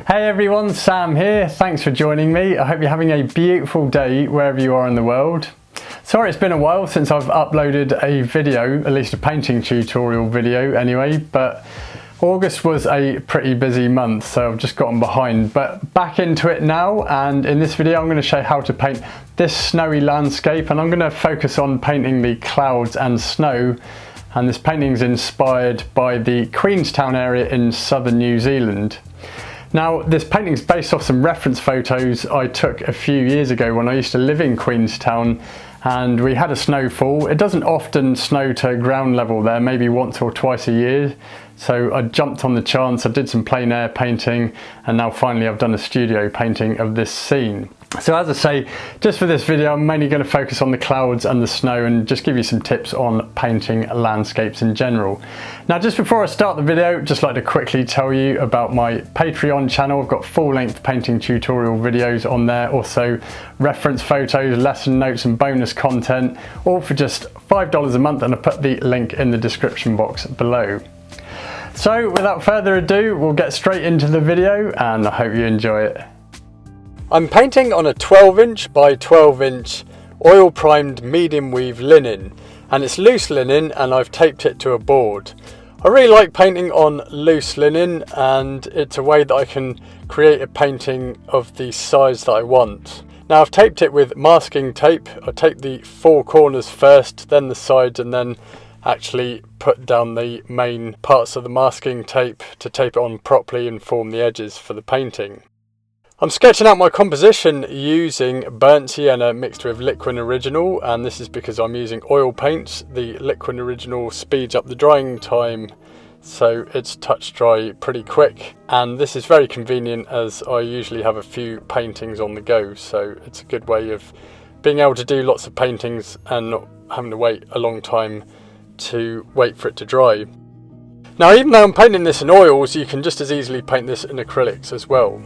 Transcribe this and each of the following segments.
Hey everyone, Sam here. Thanks for joining me. I hope you're having a beautiful day wherever you are in the world. Sorry it's been a while since I've uploaded a video, at least a painting tutorial video anyway, but August was a pretty busy month, so I've just gotten behind. But back into it now, and in this video I'm going to show you how to paint this snowy landscape, and I'm going to focus on painting the clouds and snow. And this painting is inspired by the Queenstown area in southern New Zealand. Now, this painting is based off some reference photos I took a few years ago when I used to live in Queenstown, and we had a snowfall. It doesn't often snow to ground level there, maybe once or twice a year. So I jumped on the chance, I did some plein air painting, and now finally I've done a studio painting of this scene. So as I say, just for this video I'm mainly going to focus on the clouds and the snow and just give you some tips on painting landscapes in general. Now, just before I start the video, just like to quickly tell you about my Patreon channel. I've got full-length painting tutorial videos on there, also reference photos, lesson notes and bonus content, all for just $5 a month, and I'll put the link in the description box below. So without further ado, we'll get straight into the video and I hope you enjoy it. I'm painting on a 12" by 12" oil primed medium weave linen, and it's loose linen and I've taped it to a board. I really like painting on loose linen, and it's a way that I can create a painting of the size that I want. Now, I've taped it with masking tape. I taped the four corners first, then the sides, and then actually put down the main parts of the masking tape to tape it on properly and form the edges for the painting. I'm sketching out my composition using burnt sienna mixed with liquid original, and this is because I'm using oil paints. The liquid original speeds up the drying time, so it's touch dry pretty quick, and this is very convenient as I usually have a few paintings on the go, so it's a good way of being able to do lots of paintings and not having to wait a long time to wait for it to dry. Now, even though I'm painting this in oils, you can just as easily paint this in acrylics as well.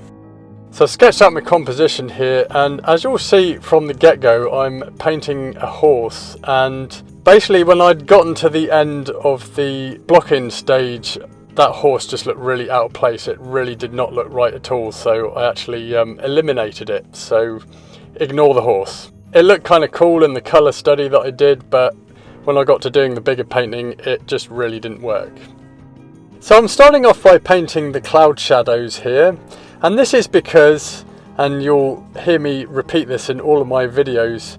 So I've sketched out my composition here, and as you'll see from the get-go, I'm painting a horse, and basically when I'd gotten to the end of the blocking stage, that horse just looked really out of place. It really did not look right at all, so I actually eliminated it, so ignore the horse. It looked kind of cool in the colour study that I did, but when I got to doing the bigger painting, it just really didn't work. So I'm starting off by painting the cloud shadows here. And this is because, and you'll hear me repeat this in all of my videos,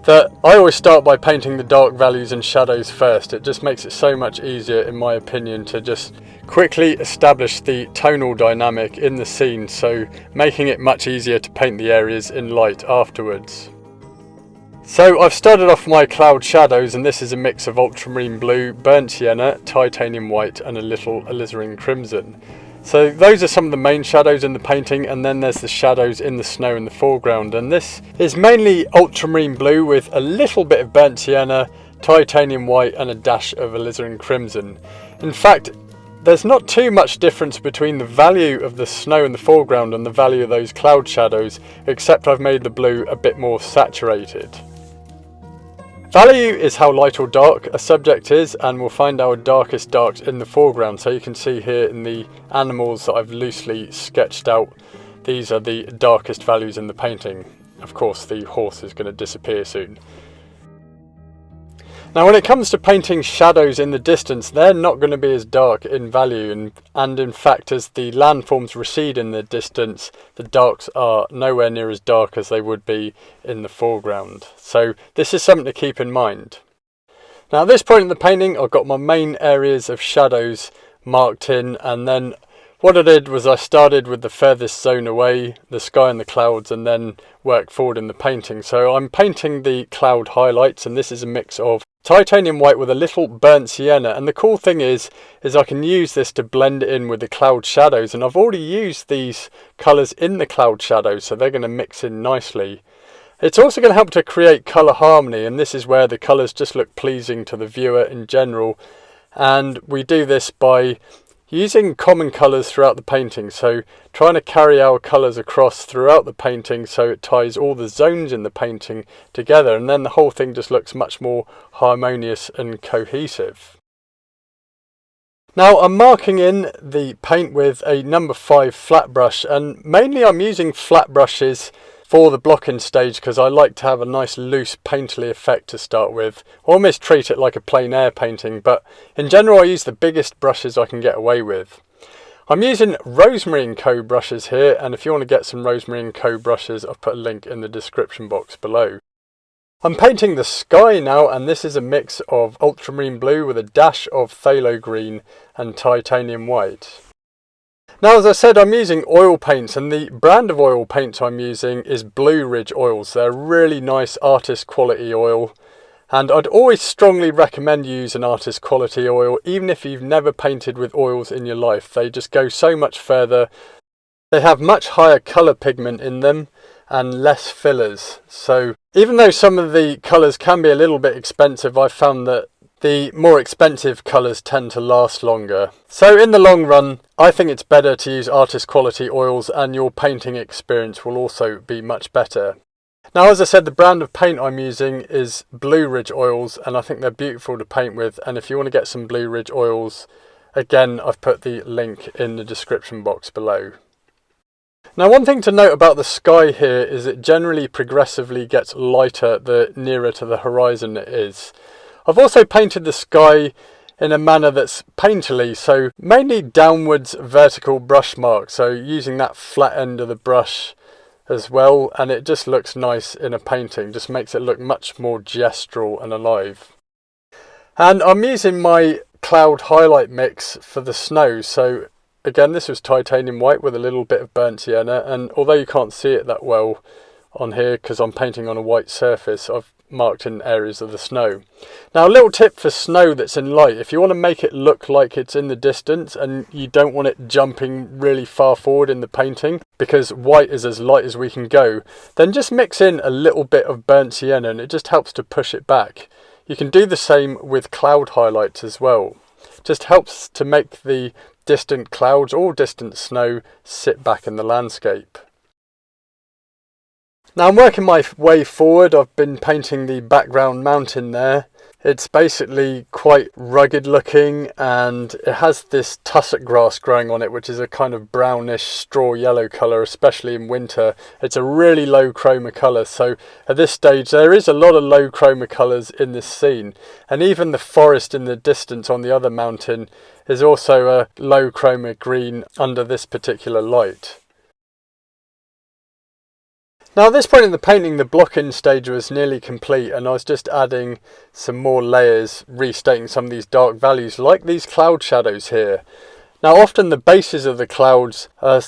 that I always start by painting the dark values and shadows first. It just makes it so much easier, in my opinion, to just quickly establish the tonal dynamic in the scene, so making it much easier to paint the areas in light afterwards. So I've started off my cloud shadows, and this is a mix of ultramarine blue, burnt sienna, titanium white and a little alizarin crimson. So those are some of the main shadows in the painting, and then there's the shadows in the snow in the foreground, and this is mainly ultramarine blue with a little bit of burnt sienna, titanium white and a dash of alizarin crimson. In fact, there's not too much difference between the value of the snow in the foreground and the value of those cloud shadows, except I've made the blue a bit more saturated. Value is how light or dark a subject is, and we'll find our darkest darks in the foreground. So you can see here in the animals that I've loosely sketched out, these are the darkest values in the painting. Of course, the horse is going to disappear soon. Now, when it comes to painting shadows in the distance, they're not going to be as dark in value, and in fact, as the landforms recede in the distance, the darks are nowhere near as dark as they would be in the foreground. So this is something to keep in mind. Now, at this point in the painting, I've got my main areas of shadows marked in, and then what I did was I started with the furthest zone away, the sky and the clouds, and then worked forward in the painting. So I'm painting the cloud highlights, and this is a mix of titanium white with a little burnt sienna, and the cool thing is I can use this to blend in with the cloud shadows, and I've already used these colours in the cloud shadows, so they're going to mix in nicely. It's also going to help to create colour harmony, and this is where the colours just look pleasing to the viewer in general, and we do this by using common colours throughout the painting, so trying to carry our colours across throughout the painting so it ties all the zones in the painting together, and then the whole thing just looks much more harmonious and cohesive. Now I'm marking in the paint with a number 5 flat brush, and mainly I'm using flat brushes for the blocking stage because I like to have a nice loose painterly effect to start with. I almost treat it like a plein air painting, but in general I use the biggest brushes I can get away with. I'm using Rosemary & Co brushes here, and if you want to get some Rosemary & Co brushes, I've put a link in the description box below. I'm painting the sky now, and this is a mix of ultramarine blue with a dash of phthalo green and titanium white. Now, as I said, I'm using oil paints, and the brand of oil paints I'm using is Blue Ridge oils. They're really nice artist quality oil, and I'd always strongly recommend you use an artist quality oil, even if you've never painted with oils in your life. They just go so much further. They have much higher colour pigment in them and less fillers. So even though some of the colours can be a little bit expensive, I've found that the more expensive colours tend to last longer. So in the long run, I think it's better to use artist quality oils, and your painting experience will also be much better. Now, as I said, the brand of paint I'm using is Blue Ridge oils, and I think they're beautiful to paint with. And if you want to get some Blue Ridge oils, again, I've put the link in the description box below. Now, one thing to note about the sky here is it generally progressively gets lighter the nearer to the horizon it is. I've also painted the sky in a manner that's painterly, so mainly downwards vertical brush marks, so using that flat end of the brush as well, and it just looks nice in a painting, just makes it look much more gestural and alive. And I'm using my cloud highlight mix for the snow, so again, this was titanium white with a little bit of burnt sienna, and although you can't see it that well on here because I'm painting on a white surface, I've marked in areas of the snow. Now, a little tip for snow that's in light: if you want to make it look like it's in the distance and you don't want it jumping really far forward in the painting because white is as light as we can go, then just mix in a little bit of burnt sienna and it just helps to push it back. You can do the same with cloud highlights as well. Just helps to make the distant clouds or distant snow sit back in the landscape. Now I'm working my way forward. I've been painting the background mountain there. It's basically quite rugged looking, and it has this tussock grass growing on it, which is a kind of brownish straw yellow colour, especially in winter. It's a really low chroma colour, so at this stage there is a lot of low chroma colours in this scene, and even the forest in the distance on the other mountain is also a low chroma green under this particular light. Now at this point in the painting, the block-in stage was nearly complete, and I was just adding some more layers, restating some of these dark values, like these cloud shadows here. Now often the bases of the clouds are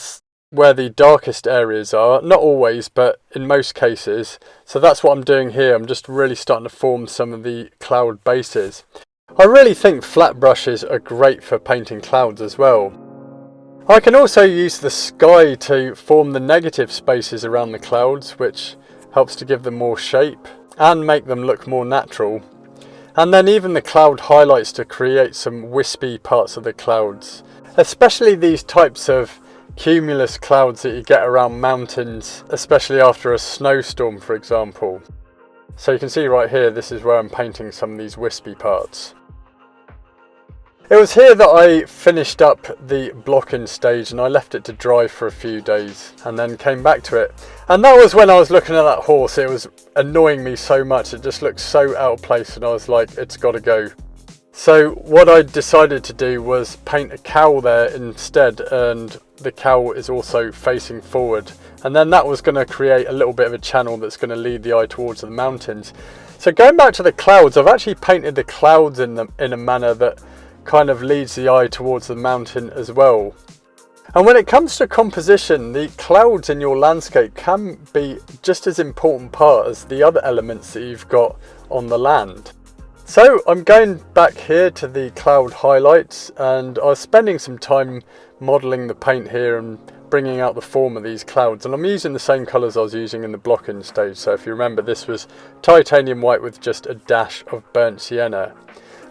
where the darkest areas are, not always, but in most cases. So that's what I'm doing here. I'm just really starting to form some of the cloud bases. I really think flat brushes are great for painting clouds as well. I can also use the sky to form the negative spaces around the clouds, which helps to give them more shape and make them look more natural. And then even the cloud highlights to create some wispy parts of the clouds, especially these types of cumulus clouds that you get around mountains, especially after a snowstorm, for example. So you can see right here, this is where I'm painting some of these wispy parts. It was here that I finished up the block-in stage, and I left it to dry for a few days and then came back to it. And that was when I was looking at that horse. It was annoying me so much. It just looked so out of place, and I was like, it's got to go. So what I decided to do was paint a cowl there instead, and the cowl is also facing forward. And then that was going to create a little bit of a channel that's going to lead the eye towards the mountains. So going back to the clouds, I've actually painted the clouds in a manner that kind of leads the eye towards the mountain as well. And when it comes to composition, the clouds in your landscape can be just as important part as the other elements that you've got on the land. So I'm going back here to the cloud highlights, and I was spending some time modelling the paint here and bringing out the form of these clouds, and I'm using the same colours I was using in the block-in stage. So if you remember, this was titanium white with just a dash of burnt sienna.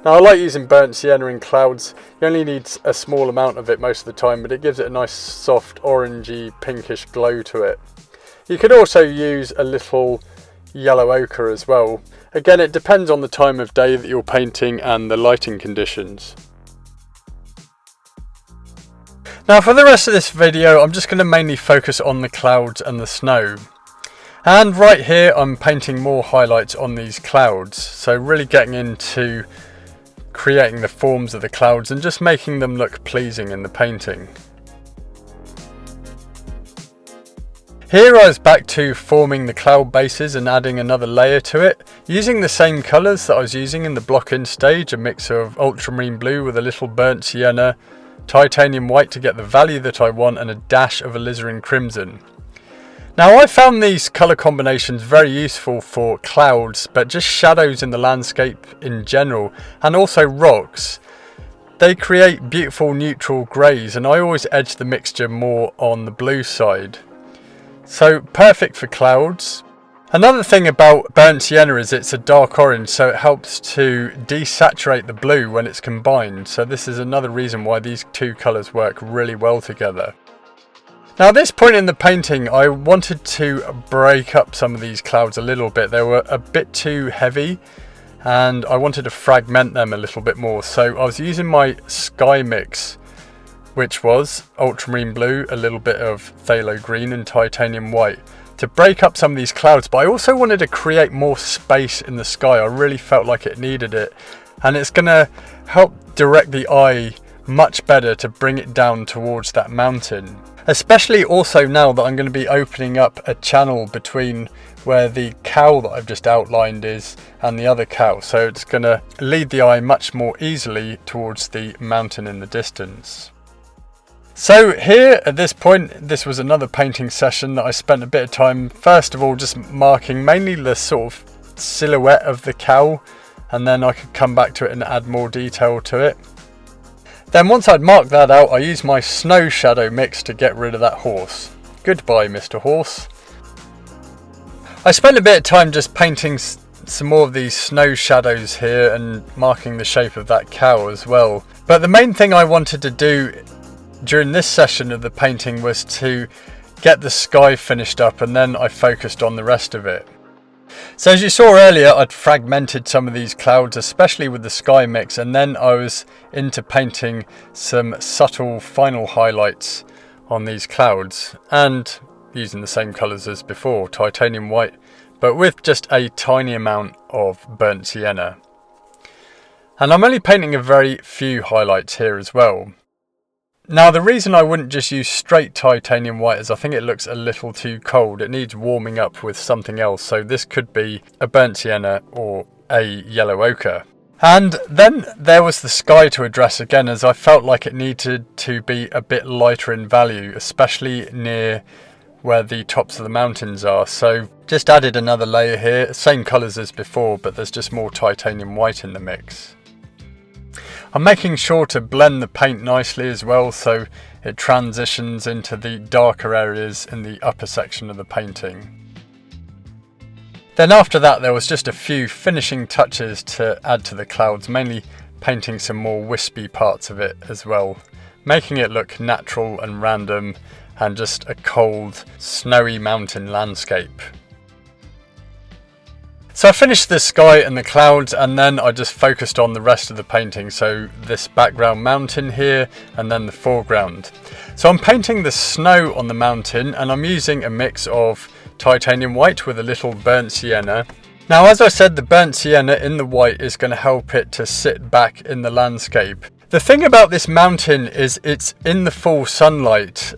Now I like using burnt sienna in clouds. You only need a small amount of it most of the time, but it gives it a nice soft orangey pinkish glow to it. You could also use a little yellow ochre as well. Again, it depends on the time of day that you're painting and the lighting conditions. Now for the rest of this video, I'm just going to mainly focus on the clouds and the snow. And right here, I'm painting more highlights on these clouds. So really getting into creating the forms of the clouds and just making them look pleasing in the painting. Here I was back to forming the cloud bases and adding another layer to it, using the same colours that I was using in the block-in stage, a mix of ultramarine blue with a little burnt sienna, titanium white to get the value that I want, and a dash of alizarin crimson. Now I found these colour combinations very useful for clouds, but just shadows in the landscape in general, and also rocks. They create beautiful neutral greys, and I always edge the mixture more on the blue side. So perfect for clouds. Another thing about burnt sienna is it's a dark orange, so it helps to desaturate the blue when it's combined. So this is another reason why these two colours work really well together. Now at this point in the painting, I wanted to break up some of these clouds a little bit. They were a bit too heavy and I wanted to fragment them a little bit more. So I was using my sky mix, which was ultramarine blue, a little bit of phthalo green and titanium white, to break up some of these clouds. But I also wanted to create more space in the sky. I really felt like it needed it, and it's going to help direct the eye much better to bring it down towards that mountain. Especially also now that I'm going to be opening up a channel between where the cow that I've just outlined is and the other cow, so it's going to lead the eye much more easily towards the mountain in the distance. So here at this point, this was another painting session that I spent a bit of time, first of all just marking mainly the sort of silhouette of the cow, and then I could come back to it and add more detail to it. Then once I'd marked that out, I used my snow shadow mix to get rid of that horse. Goodbye, Mr. Horse. I spent a bit of time just painting some more of these snow shadows here and marking the shape of that cow as well. But the main thing I wanted to do during this session of the painting was to get the sky finished up, and then I focused on the rest of it. So as you saw earlier, I'd fragmented some of these clouds, especially with the sky mix, and then I was into painting some subtle final highlights on these clouds, and using the same colours as before, titanium white, but with just a tiny amount of burnt sienna. And I'm only painting a very few highlights here as well. Now the reason I wouldn't just use straight titanium white is I think it looks a little too cold. It needs warming up with something else, so this could be a burnt sienna or a yellow ochre. And then there was the sky to address again, as I felt like it needed to be a bit lighter in value, especially near where the tops of the mountains are. So just added another layer here, same colours as before, but there's just more titanium white in the mix. I'm making sure to blend the paint nicely as well, so it transitions into the darker areas in the upper section of the painting. Then after that there was just a few finishing touches to add to the clouds, mainly painting some more wispy parts of it as well, making it look natural and random and just a cold, snowy mountain landscape. So I finished the sky and the clouds, and then I just focused on the rest of the painting. So this background mountain here, and then the foreground. So I'm painting the snow on the mountain, and I'm using a mix of titanium white with a little burnt sienna. Now, as I said, the burnt sienna in the white is going to help it to sit back in the landscape. The thing about this mountain is it's in the full sunlight,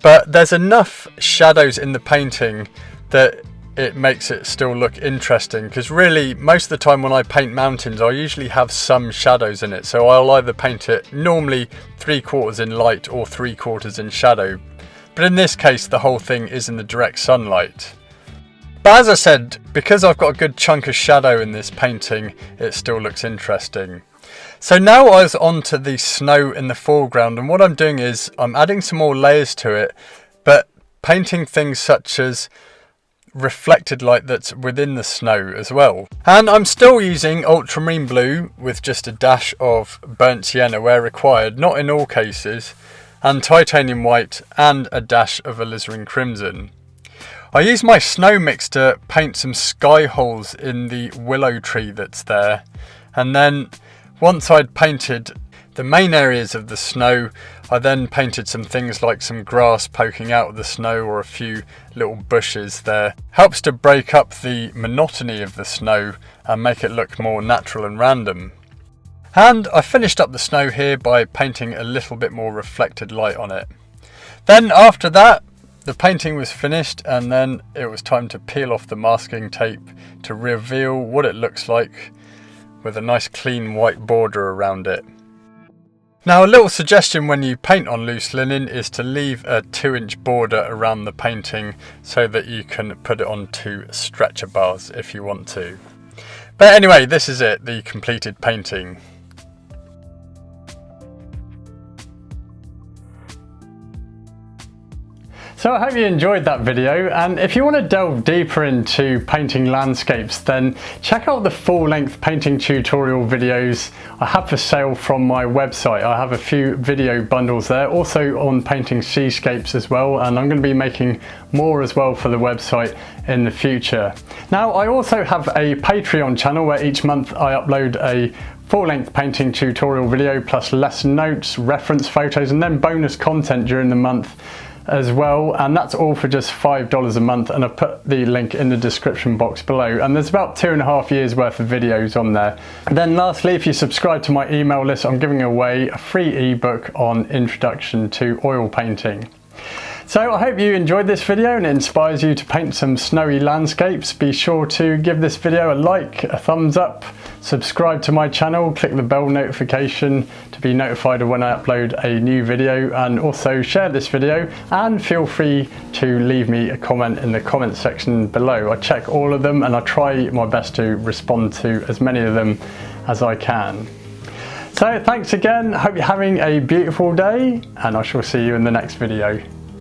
but there's enough shadows in the painting that it makes it still look interesting, because really most of the time when I paint mountains I usually have some shadows in it, so I'll either paint it normally 3/4 in light or 3/4 in shadow, but in this case the whole thing is in the direct sunlight. But as I said, because I've got a good chunk of shadow in this painting, it still looks interesting. So now I was on to the snow in the foreground, and what I'm doing is I'm adding some more layers to it, but painting things such as reflected light that's within the snow as well. And I'm still using ultramarine blue with just a dash of burnt sienna where required, not in all cases, and titanium white and a dash of alizarin crimson. I use my snow mix to paint some sky holes in the willow tree that's there, and then once I'd painted The main areas of the snow, I then painted some things like some grass poking out of the snow or a few little bushes there. Helps to break up the monotony of the snow and make it look more natural and random. And I finished up the snow here by painting a little bit more reflected light on it. Then after that, the painting was finished, and then it was time to peel off the masking tape to reveal what it looks like with a nice clean white border around it. Now, a little suggestion when you paint on loose linen is to leave a 2-inch border around the painting so that you can put it onto stretcher bars if you want to. But anyway, this is it, the completed painting. So I hope you enjoyed that video, and if you want to delve deeper into painting landscapes, then check out the full-length painting tutorial videos I have for sale from my website. I have a few video bundles there, also on painting seascapes as well, and I'm going to be making more as well for the website in the future. Now, I also have a Patreon channel where each month I upload a full-length painting tutorial video plus lesson notes, reference photos, and then bonus content during the month as well, and that's all for just $5 a month, and I've put the link in the description box below, and there's about 2.5 years worth of videos on there. And then lastly, if you subscribe to my email list, I'm giving away a free ebook on Introduction to Oil Painting. So I hope you enjoyed this video and it inspires you to paint some snowy landscapes. Be sure to give this video a like, a thumbs up, subscribe to my channel, click the bell notification to be notified of when I upload a new video, and also share this video, and feel free to leave me a comment in the comment section below. I check all of them and I try my best to respond to as many of them as I can. So thanks again, hope you're having a beautiful day, and I shall see you in the next video.